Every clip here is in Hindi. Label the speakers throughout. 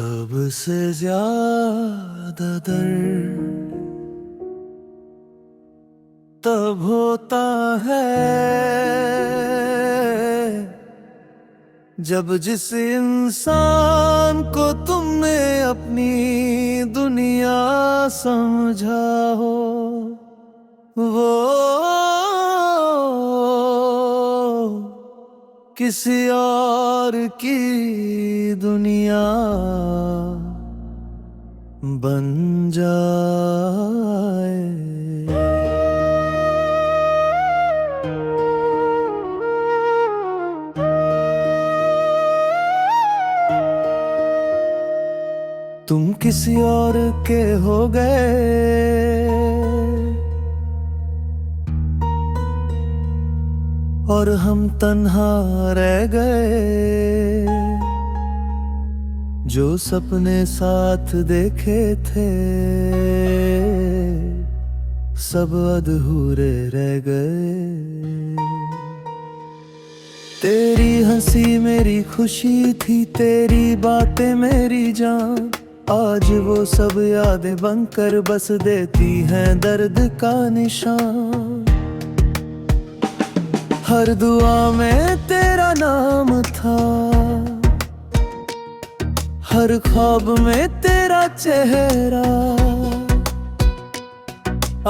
Speaker 1: सबसे ज्यादा दर्द तब होता है जब जिस इंसान को तुमने अपनी दुनिया समझा हो वो किसी और की दुनिया बन जाए। तुम किसी और के हो गए और हम तन्हा रह गए। जो सपने साथ देखे थे सब अधूरे रह गए। तेरी हंसी मेरी खुशी थी, तेरी बातें मेरी जान। आज वो सब यादें बनकर बस देती हैं दर्द का निशान। हर दुआ में तेरा नाम था, हर ख्वाब में तेरा चेहरा।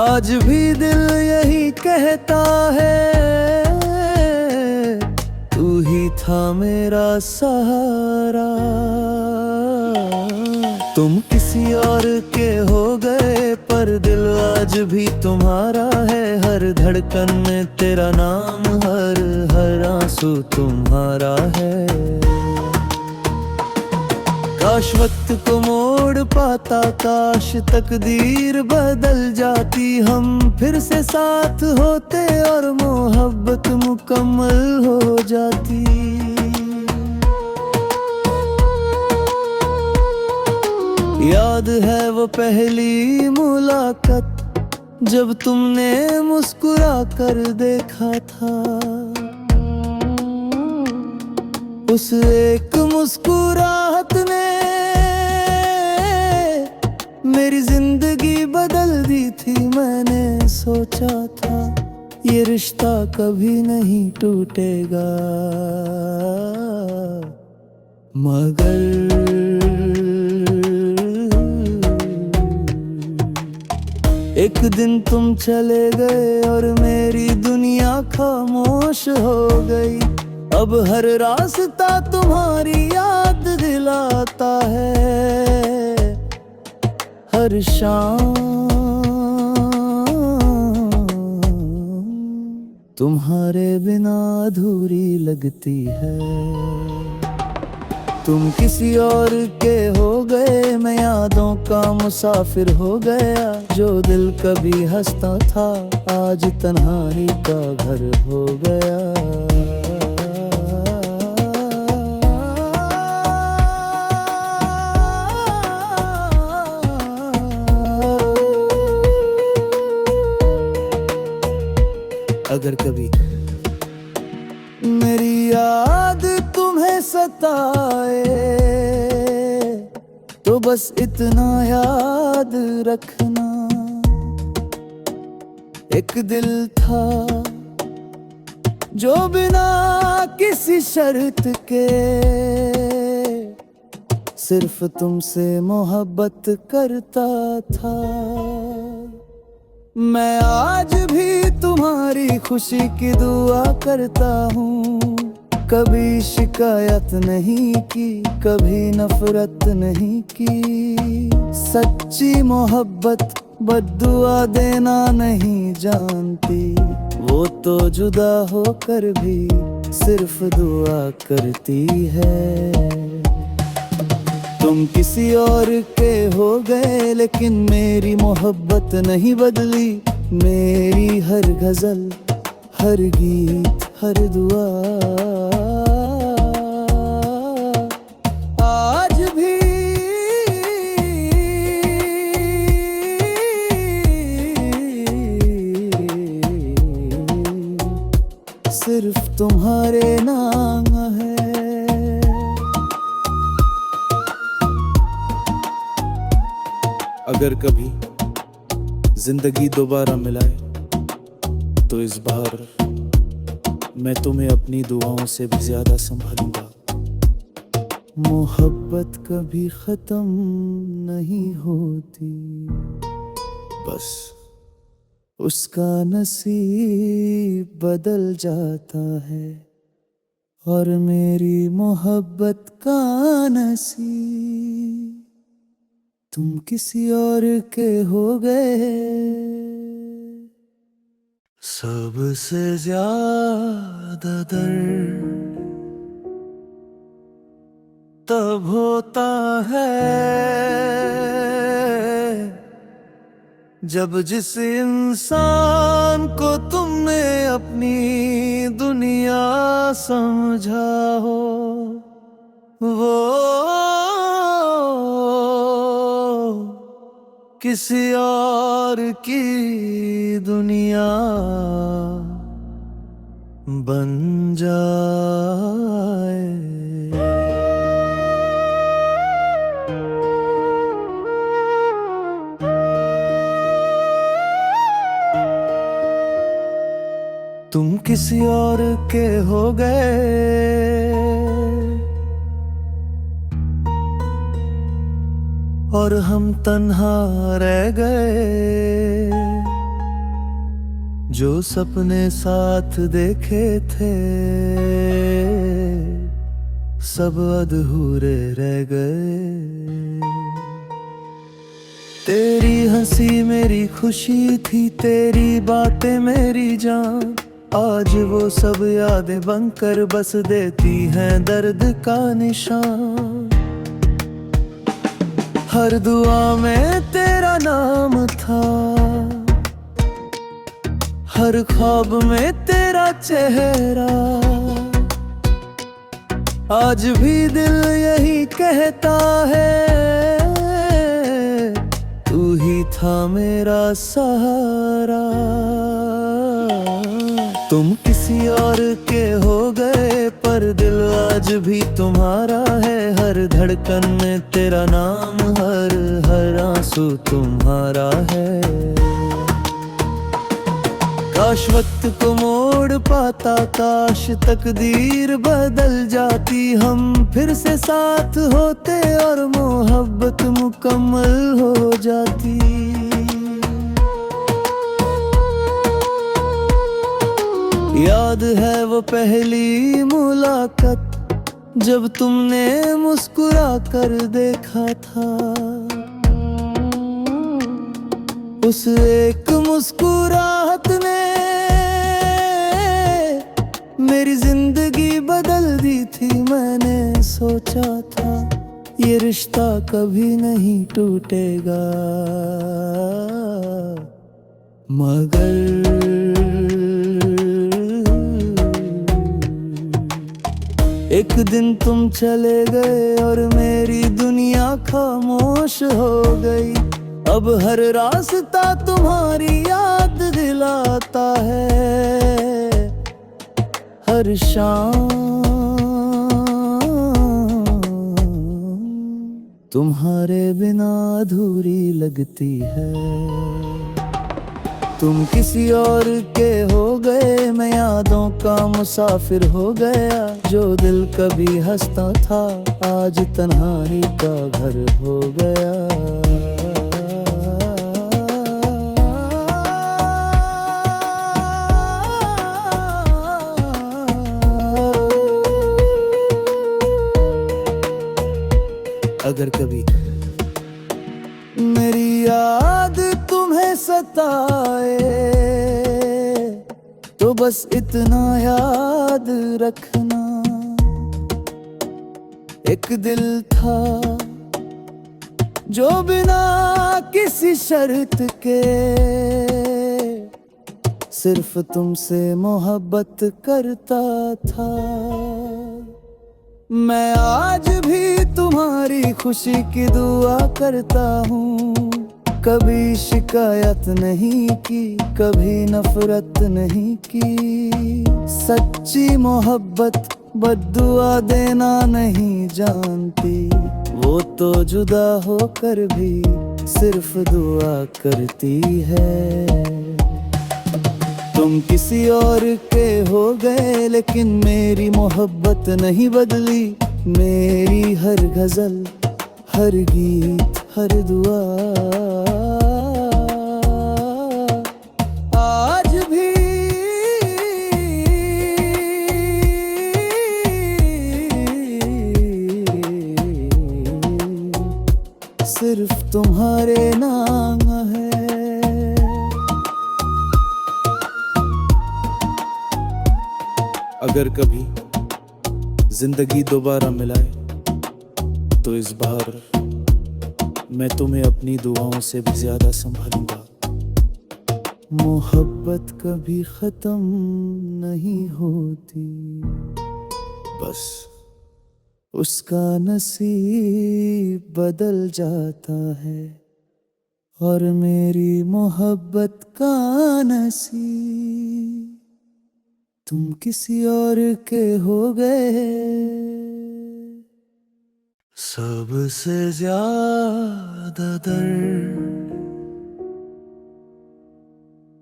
Speaker 1: आज भी दिल यही कहता है तू ही था मेरा सहारा। तुम किसी और के हो गए पर दिल आज भी तुम्हारा है। हर धड़कन में तेरा नाम, हर आंसू तुम्हारा है। काश वक्त को मोड़ पाता, काश तकदीर बदल जाती। हम फिर से साथ होते और मोहब्बत मुकम्मल हो जाती। याद है वो पहली मुलाकात जब तुमने मुस्कुरा कर देखा था। उस एक मुस्कुराहट ने मेरी जिंदगी बदल दी थी। मैंने सोचा था ये रिश्ता कभी नहीं टूटेगा, मगर एक दिन तुम चले गए और मेरी दुनिया खामोश हो गई। अब हर रास्ता तुम्हारी याद दिलाता है, हर शाम तुम्हारे बिना अधूरी लगती है। तुम किसी और के हो गए, मैं यादों का मुसाफिर हो गया। जो दिल कभी हंसता था आज तन्हाई का घर हो गया। अगर कभी मेरी याद तुम्हें सताए तो बस इतना याद रखना, एक दिल था जो बिना किसी शर्त के सिर्फ तुमसे मोहब्बत करता था। मैं आज भी तुम्हारी खुशी की दुआ करता हूँ। कभी शिकायत नहीं की, कभी नफरत नहीं की। सच्ची मोहब्बत बद्दुआ देना नहीं जानती। वो तो जुदा होकर भी सिर्फ दुआ करती है। तुम किसी और के हो गए लेकिन मेरी मोहब्बत नहीं बदली। मेरी हर गजल, हर गीत, हर दुआ आज भी सिर्फ तुम्हारे नाम है। अगर कभी जिंदगी दोबारा मिलाए तो इस बार मैं तुम्हें अपनी दुआओं से भी ज्यादा संभालूंगा। मोहब्बत कभी खत्म नहीं होती, बस उसका नसीब बदल जाता है। और मेरी मोहब्बत का नसीब तुम किसी और के हो गए। सबसे ज्यादा दर्द तब होता है जब जिस इंसान को तुमने अपनी दुनिया समझा हो वो किसी और की दुनिया बन जाए। तुम किसी और के हो गए और हम तन्हा रह गए। जो सपने साथ देखे थे सब अधूरे रह गए। तेरी हंसी मेरी खुशी थी, तेरी बातें मेरी जान। आज वो सब यादें बनकर बस देती हैं दर्द का निशान। हर दुआ में तेरा नाम था, हर ख्वाब में तेरा चेहरा। आज भी दिल यही कहता है तू ही था मेरा सहारा। तुम किसी और के हो गए पर दिल आज भी तुम्हारा है। हर धड़कन में तेरा नाम, हर आंसू तुम्हारा है। काश वक्त को मोड़ पाता, काश तकदीर बदल जाती। हम फिर से साथ होते और मोहब्बत मुकम्मल हो जाती। याद है वो पहली मुलाकात जब तुमने मुस्कुरा कर देखा था। उस एक मुस्कुराहट ने मेरी जिंदगी बदल दी थी। मैंने सोचा था ये रिश्ता कभी नहीं टूटेगा, मगर एक दिन तुम चले गए और मेरी दुनिया खामोश हो गई। अब हर रास्ता तुम्हारी याद दिलाता है, हर शाम तुम्हारे बिना अधूरी लगती है। तुम किसी और के हो गए, मैं यादों का मुसाफिर हो गया। जो दिल कभी हंसता था आज तन्हाई का घर हो गया। अगर कभी मेरी याद तुम्हें सताए तो बस इतना याद रखना, एक दिल था जो बिना किसी शर्त के सिर्फ तुमसे मोहब्बत करता था। मैं आज भी तुम्हारी खुशी की दुआ करता हूँ। कभी शिकायत नहीं की, कभी नफरत नहीं की। सच्ची मोहब्बत बद्दुआ देना नहीं जानती, वो तो जुदा होकर भी सिर्फ दुआ करती है। तुम किसी और के हो गए लेकिन मेरी मोहब्बत नहीं बदली। मेरी हर गजल, हर गीत, हर दुआ आज भी सिर्फ तुम्हारे नाम है। अगर कभी जिंदगी दोबारा मिलाए तो इस बार मैं तुम्हें अपनी दुआओं से भी ज्यादा संभालूंगा। मोहब्बत कभी खत्म नहीं होती, बस उसका नसीब बदल जाता है। और मेरी मोहब्बत का नसीब तुम किसी और के हो गए। सबसे ज्यादा दर्द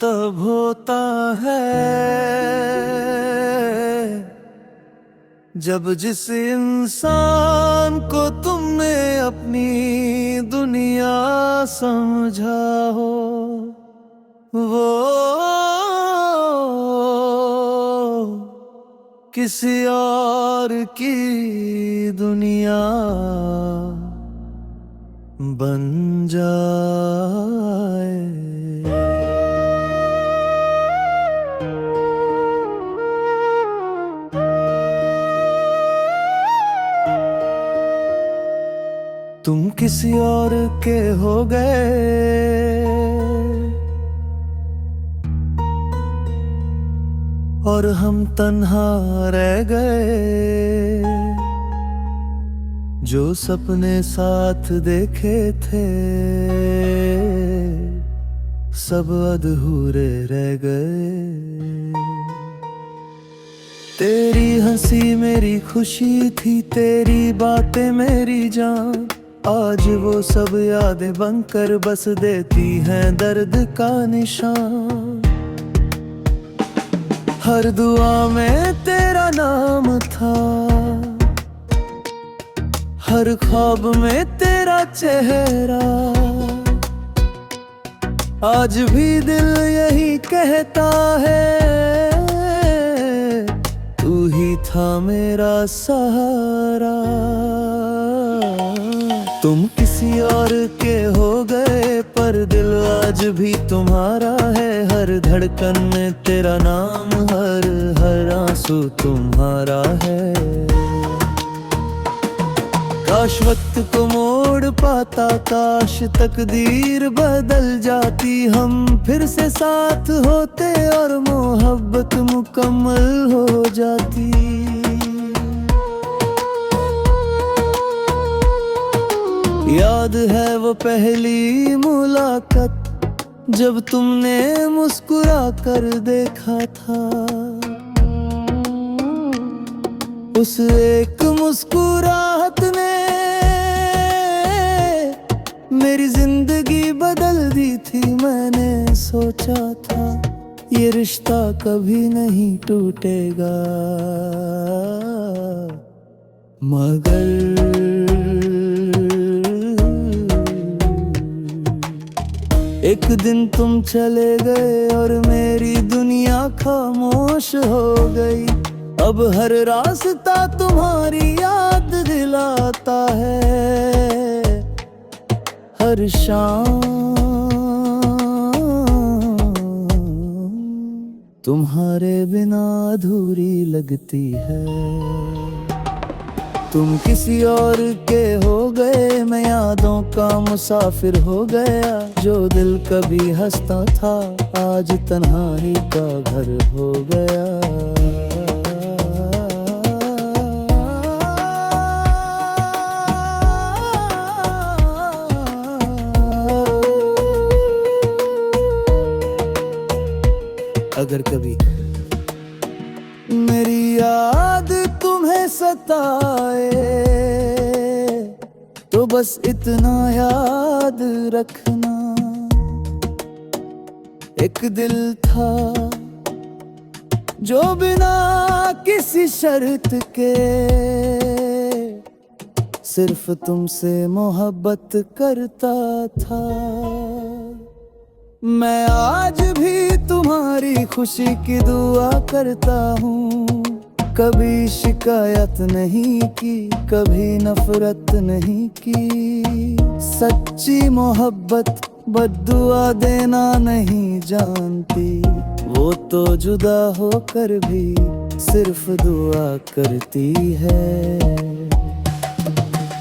Speaker 1: तब होता है जब जिस इंसान को तुमने अपनी दुनिया समझा हो वो किसी और की दुनिया बन जाए। तुम किसी और के हो गए और हम तन्हा रह गए। जो सपने साथ देखे थे सब अधूरे रह गए। तेरी हंसी मेरी खुशी थी, तेरी बातें मेरी जान। आज वो सब यादें बनकर बस देती हैं दर्द का निशान। हर दुआ में तेरा नाम था, हर ख्वाब में तेरा चेहरा। आज भी दिल यही कहता है तू ही था मेरा सहारा। तुम किसी और के हो गए पर दिल आज भी तुम्हारा है। हर धड़कन में तेरा नाम, हर आंसू तुम्हारा है। काश वक्त को मोड़ पाता, काश तकदीर बदल जाती। हम फिर से साथ होते और मोहब्बत मुकम्मल हो जाती। याद है वो पहली मुलाकात जब तुमने मुस्कुरा कर देखा था। उस एक मुस्कुराहट ने मेरी जिंदगी बदल दी थी। मैंने सोचा था ये रिश्ता कभी नहीं टूटेगा, मगर एक दिन तुम चले गए और मेरी दुनिया खामोश हो गई। अब हर रास्ता तुम्हारी याद दिलाता है, हर शाम तुम्हारे बिना अधूरी लगती है। तुम किसी और के हो गए, मैं यादों का मुसाफिर हो गया। जो दिल कभी हंसता था आज तन्हाई का घर हो गया। अगर कभी मेरी याद तुम्हें सताए तो बस इतना याद रखना, एक दिल था जो बिना किसी शर्त के सिर्फ तुमसे मोहब्बत करता था। मैं आज भी तुम्हारी खुशी की दुआ करता हूँ, कभी शिकायत नहीं की, कभी नफरत नहीं की। सच्ची मोहब्बत बद्दुआ देना नहीं जानती, वो तो जुदा होकर भी सिर्फ दुआ करती है।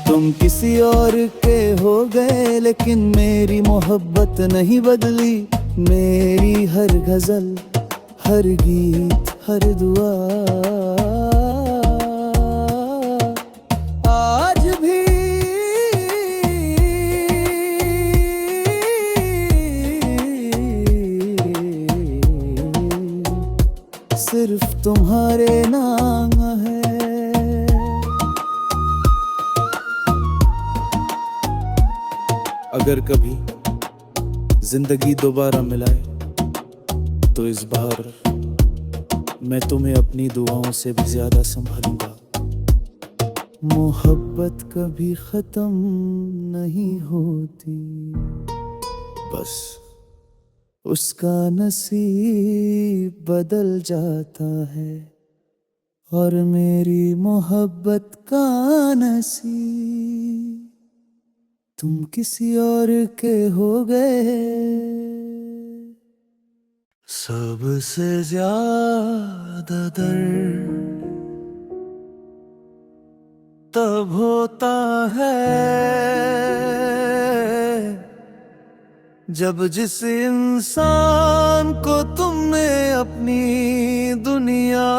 Speaker 1: तुम किसी और के हो गए लेकिन मेरी मोहब्बत नहीं बदली। मेरी हर गजल, हर गीत, हर दुआ आज भी सिर्फ तुम्हारे नाम है।
Speaker 2: अगर कभी जिंदगी दोबारा मिलाए तो इस बार मैं तुम्हें अपनी दुआओं से भी ज्यादा संभालूंगा।
Speaker 1: मोहब्बत कभी खत्म नहीं होती,
Speaker 2: बस
Speaker 1: उसका नसीब बदल जाता है, और मेरी मोहब्बत का नसीब तुम किसी और के हो गए। सबसे ज्यादा दर्द तब होता है जब जिस इंसान को तुमने अपनी दुनिया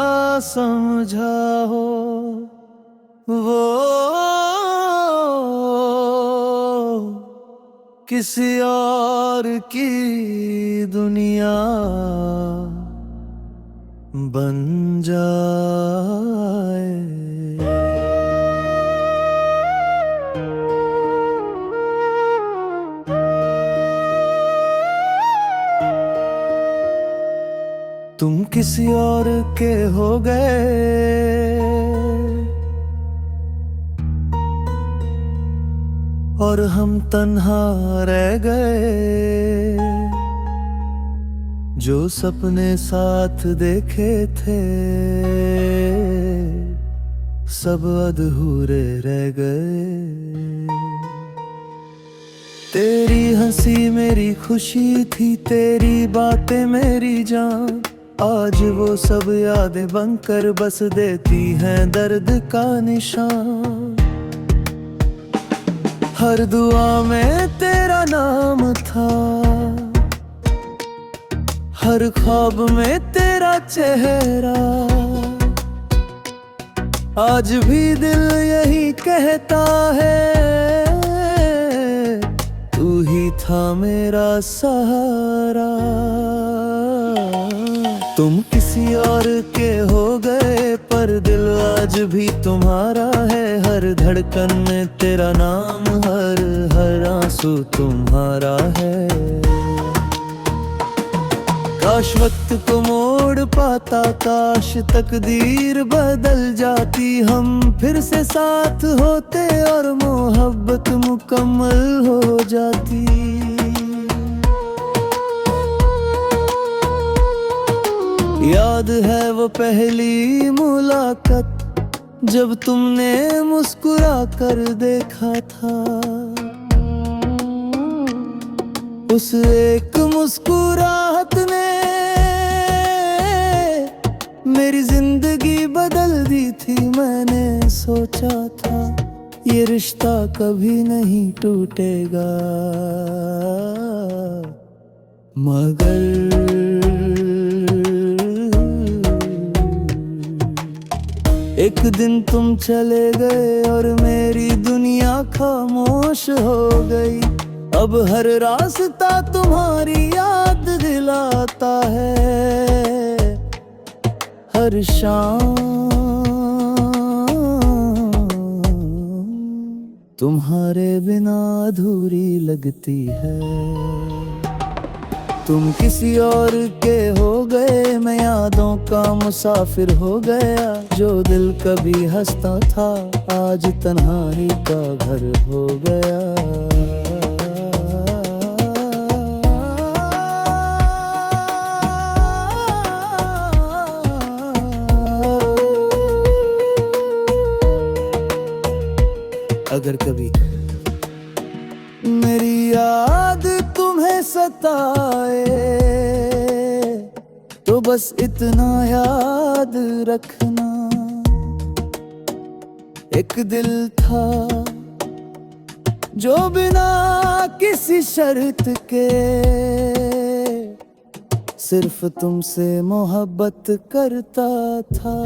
Speaker 1: समझा हो, वो किसी और की दुनिया बन जाए। तुम किसी और के हो गए और हम तन्हा रह गए। जो सपने साथ देखे थे सब अधूरे रह गए। तेरी हंसी मेरी खुशी थी, तेरी बातें मेरी जान। आज वो सब यादें बनकर बस देती हैं दर्द का निशान। हर दुआ में तेरा नाम था, हर ख्वाब में तेरा चेहरा। आज भी दिल यही कहता है, तू ही था मेरा सहारा। तुम किसी और के हो गए पर दिल आज भी तुम्हारा है। हर धड़कन में तेरा नाम, हर आंसू तुम्हारा है। काश वक्त को मोड़ पाता, काश तकदीर बदल जाती। हम फिर से साथ होते और मोहब्बत मुकम्मल हो जाती। याद है वो पहली मुलाकात जब तुमने मुस्कुरा कर देखा था। उस एक मुस्कुराहट ने मेरी जिंदगी बदल दी थी। मैंने सोचा था ये रिश्ता कभी नहीं टूटेगा, मगर एक दिन तुम चले गए और मेरी दुनिया खामोश हो गई। अब हर रास्ता तुम्हारी याद दिलाता है, हर शाम तुम्हारे बिना अधूरी लगती है। तुम किसी और के हो गए, मैं यादों का मुसाफिर हो गया। जो दिल कभी हंसता था आज तन्हाई का घर हो गया। अगर कभी मेरी याद तुम्हें सताए तो बस इतना याद रखना, एक दिल था जो बिना किसी शर्त के सिर्फ तुमसे मोहब्बत करता था।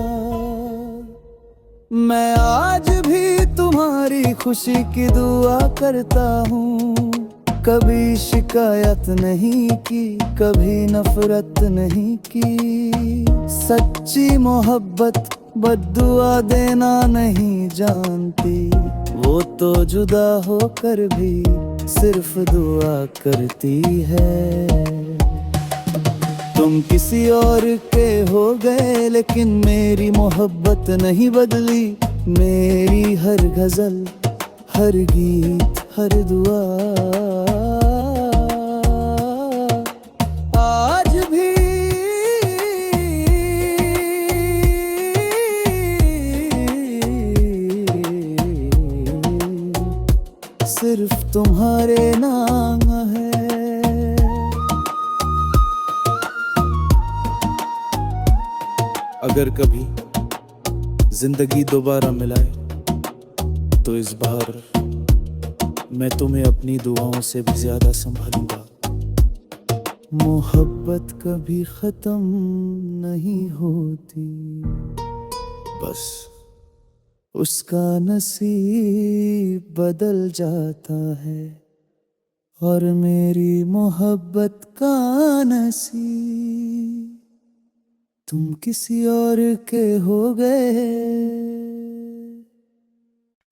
Speaker 1: मैं आज भी तुम्हारी खुशी की दुआ करता हूँ। कभी शिकायत नहीं की, कभी नफरत नहीं की। सच्ची मोहब्बत बद्दुआ देना नहीं जानती, वो तो जुदा होकर भी सिर्फ दुआ करती है। तुम किसी और के हो गए लेकिन मेरी मोहब्बत नहीं बदली। मेरी हर गजल, हर गीत, हर दुआ आज भी सिर्फ तुम्हारे नाम है।
Speaker 2: अगर कभी जिंदगी दोबारा मिलाए तो इस बार मैं तुम्हें अपनी दुआओं से भी ज्यादा संभालूंगा।
Speaker 1: मोहब्बत कभी खत्म नहीं होती, बस उसका नसीब बदल जाता है। और मेरी मोहब्बत का नसीब तुम किसी और के हो गए।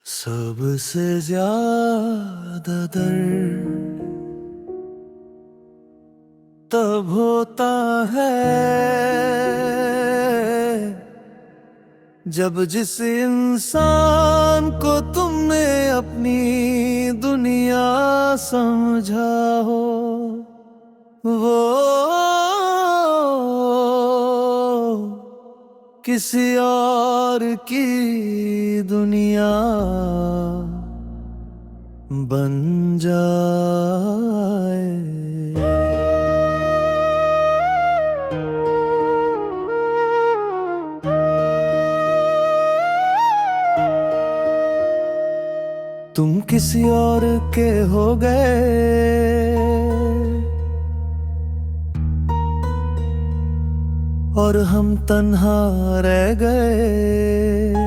Speaker 1: सबसे ज्यादा दर्द तब होता है जब जिस इंसान को तुमने अपनी दुनिया समझा हो वो किसी और की दुनिया बन जाए। तुम किसी और के हो गए और हम तन्हा रह गए।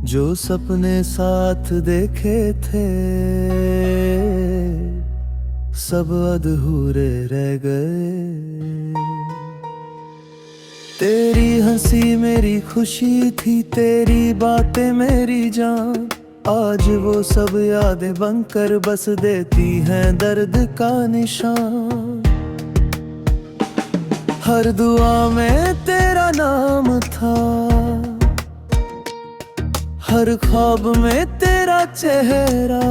Speaker 1: जो सपने साथ देखे थे सब अधूरे रह गए। तेरी हंसी मेरी खुशी थी, तेरी बातें मेरी जान। आज वो सब यादें बनकर बस देती हैं दर्द का निशान। हर दुआ में तेरा नाम था, हर ख्वाब में तेरा चेहरा।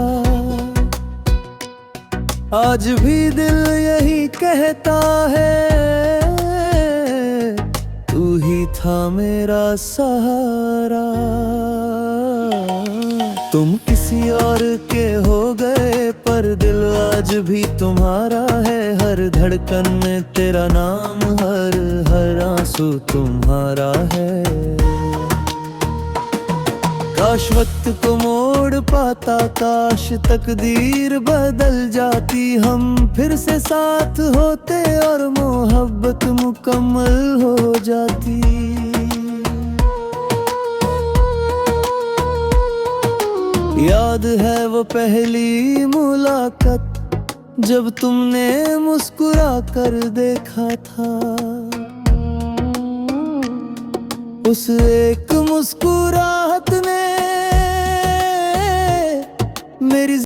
Speaker 1: आज भी दिल यही कहता है तू ही था मेरा सहारा। तुम किसी और के हो गए पर दिल आज भी तुम्हारा है। हर धड़कन में तेरा नाम, हर आंसू तुम्हारा है। काश वक्त को मोड़ पाता, काश तकदीर बदल जाती। हम फिर से साथ होते और मोहब्बत मुकम्मल हो जाती। याद है वो पहली मुलाकात जब तुमने मुस्कुरा कर देखा था। उस एक मुस्कुराहट ने मेरी